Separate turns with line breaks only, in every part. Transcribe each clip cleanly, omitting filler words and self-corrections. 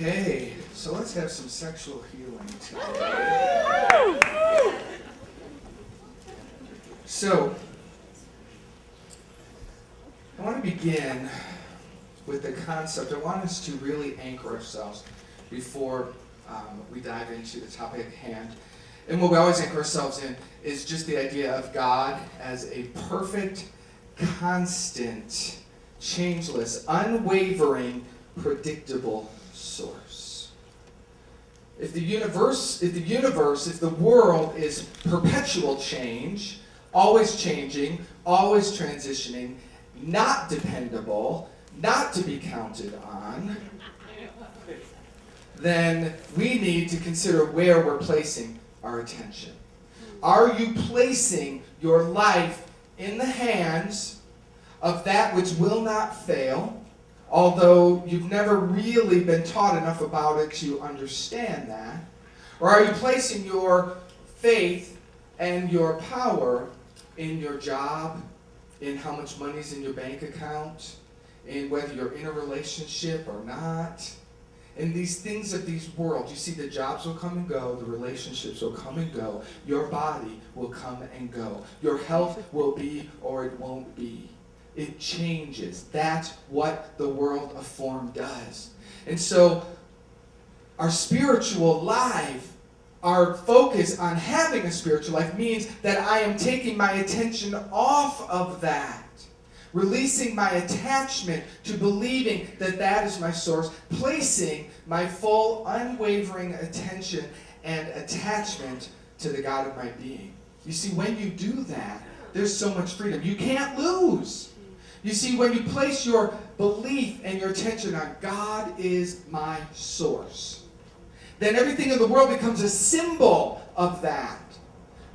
Okay, so let's have some sexual healing today. So, I want to begin with the concept. I want us to really anchor ourselves before we dive into the topic at hand. And what we always anchor ourselves in is just the idea of God as a perfect, constant, changeless, unwavering, predictable source. If the world is perpetual change, always changing, always transitioning, not dependable, not to be counted on, then we need to consider where we're placing our attention. Are you placing your life in the hands of that which will not fail, although you've never really been taught enough about it to understand that? Or are you placing your faith and your power in your job, in how much money's in your bank account, in whether you're in a relationship or not? In these things of these worlds, you see the jobs will come and go, the relationships will come and go, your body will come and go, your health will be or it won't be. It changes. That's what the world of form does. And so our spiritual life, our focus on having a spiritual life means that I am taking my attention off of that. Releasing my attachment to believing that that is my source, placing my full, unwavering attention and attachment to the God of my being. You see, when you do that, there's so much freedom. You can't lose. You see, when you place your belief and your attention on God is my source, then everything in the world becomes a symbol of that.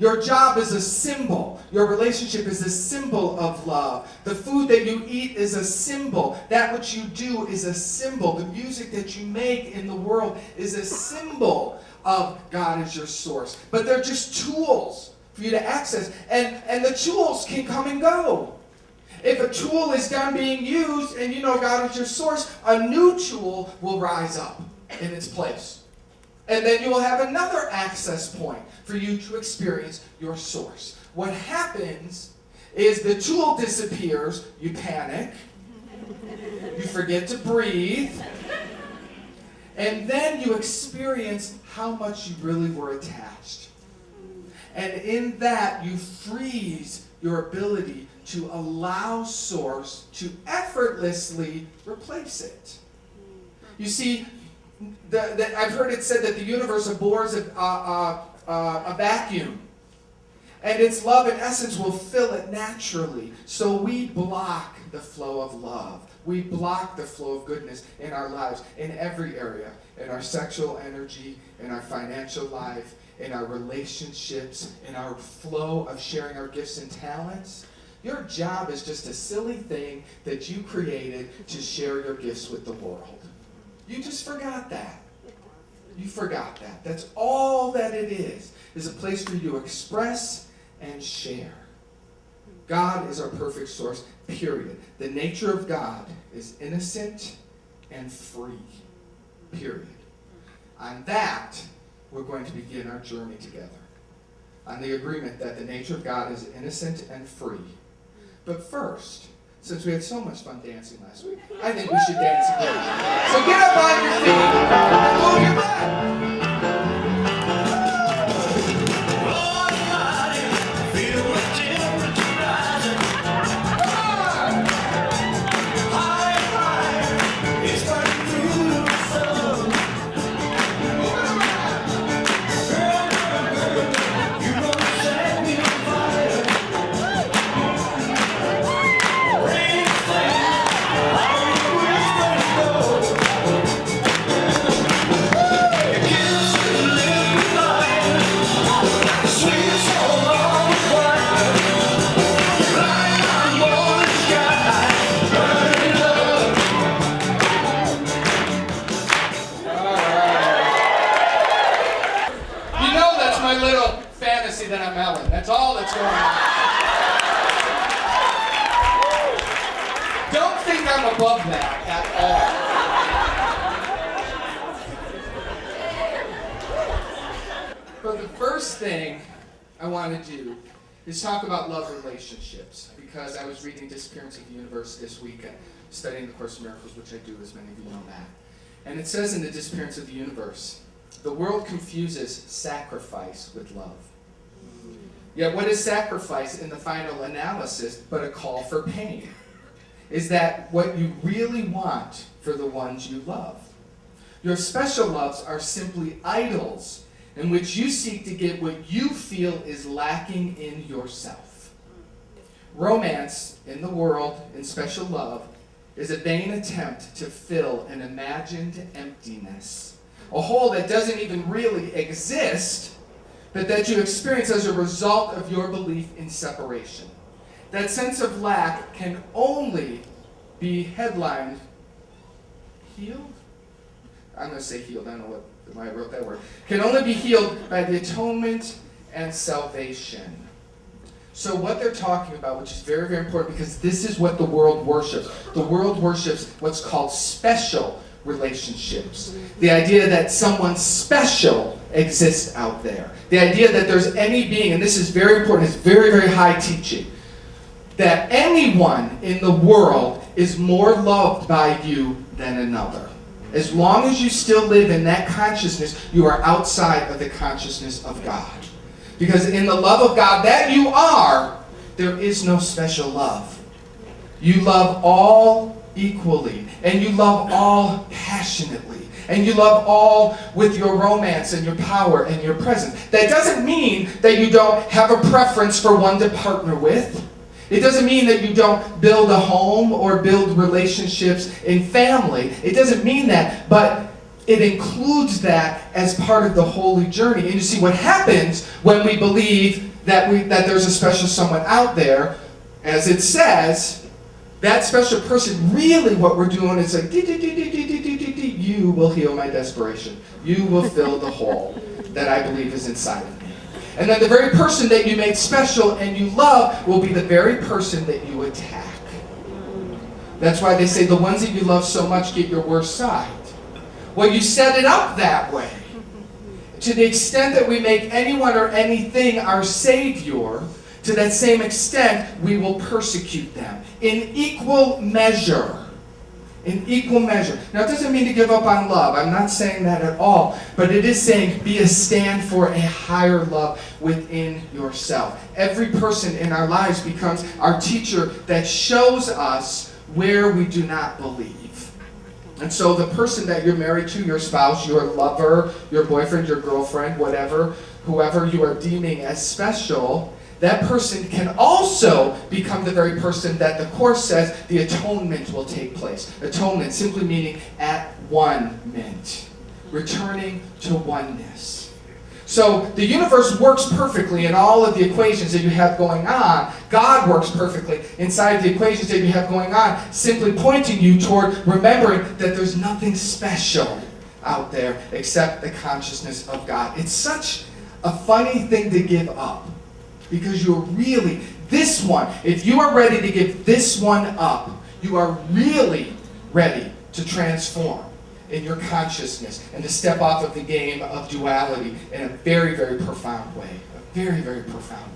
Your job is a symbol. Your relationship is a symbol of love. The food that you eat is a symbol. That which you do is a symbol. The music that you make in the world is a symbol of God as your source. But they're just tools for you to access. And the tools can come and go. If a tool is done being used and you know God is your source, a new tool will rise up in its place. And then you will have another access point for you to experience your source. What happens is the tool disappears, you panic, you forget to breathe, and then you experience how much you really were attached. And in that, you freeze your ability to allow source to effortlessly replace it. You see, I've heard it said that the universe abhors a vacuum, and its love and essence will fill it naturally. So we block the flow of love. We block the flow of goodness in our lives, in every area, in our sexual energy, in our financial life, in our relationships, in our flow of sharing our gifts and talents. Your job is just a silly thing that you created to share your gifts with the world. You just forgot that. You forgot that. That's all that it is a place for you to express and share. God is our perfect source, period. The nature of God is innocent and free, period. On that, we're going to begin our journey together. On the agreement that the nature of God is innocent and free. But first, since we had so much fun dancing last week, I think we should dance again. So get up on your feet and move your butt. That I'm Ellen. That's all that's going on. Don't think I'm above that at all. Well, the first thing I want to do is talk about love relationships, because I was reading Disappearance of the Universe this week and studying the Course in Miracles, which I do, as many of you know that. And it says in the Disappearance of the Universe, the world confuses sacrifice with love. Yet what is sacrifice in the final analysis but a call for pain? Is that what you really want for the ones you love? Your special loves are simply idols in which you seek to get what you feel is lacking in yourself. Romance in the world, in special love, is a vain attempt to fill an imagined emptiness, a hole that doesn't even really exist, but that you experience as a result of your belief in separation. That sense of lack can only be headlined, healed? I'm going to say healed, I don't know why I wrote that word. Can only be healed by the atonement and salvation. So what they're talking about, which is very, very important, because this is what the world worships. The world worships what's called special relationships. The idea that someone special exists out there. The idea that there's any being, and this is very important, it's very, very high teaching, that anyone in the world is more loved by you than another. As long as you still live in that consciousness, you are outside of the consciousness of God. Because in the love of God that you are, there is no special love. You love all equally, and you love all passionately, and you love all with your romance and your power and your presence. That doesn't mean that you don't have a preference for one to partner with. It doesn't mean that you don't build a home or build relationships in family. It doesn't mean that, but it includes that as part of the holy journey. And you see what happens when we believe that there's a special someone out there, as it says, that special person, really what we're doing is like, you will heal my desperation. You will fill the hole that I believe is inside of me. And then the very person that you made special and you love will be the very person that you attack. That's why they say the ones that you love so much get your worst side. Well, you set it up that way. To the extent that we make anyone or anything our savior, to that same extent we will persecute them in equal measure. In equal measure. Now, it doesn't mean to give up on love. I'm not saying that at all. But it is saying be a stand for a higher love within yourself. Every person in our lives becomes our teacher that shows us where we do not believe. And so the person that you're married to, your spouse, your lover, your boyfriend, your girlfriend, whatever, whoever you are deeming as special, that person can also become the very person that the Course says the atonement will take place. Atonement simply meaning at one-ment, returning to oneness. So the universe works perfectly in all of the equations that you have going on. God works perfectly inside the equations that you have going on, simply pointing you toward remembering that there's nothing special out there except the consciousness of God. It's such a funny thing to give up. Because you're really, this one, if you are ready to give this one up, you are really ready to transform in your consciousness and to step off of the game of duality in a very, very profound way. A very, very profound way.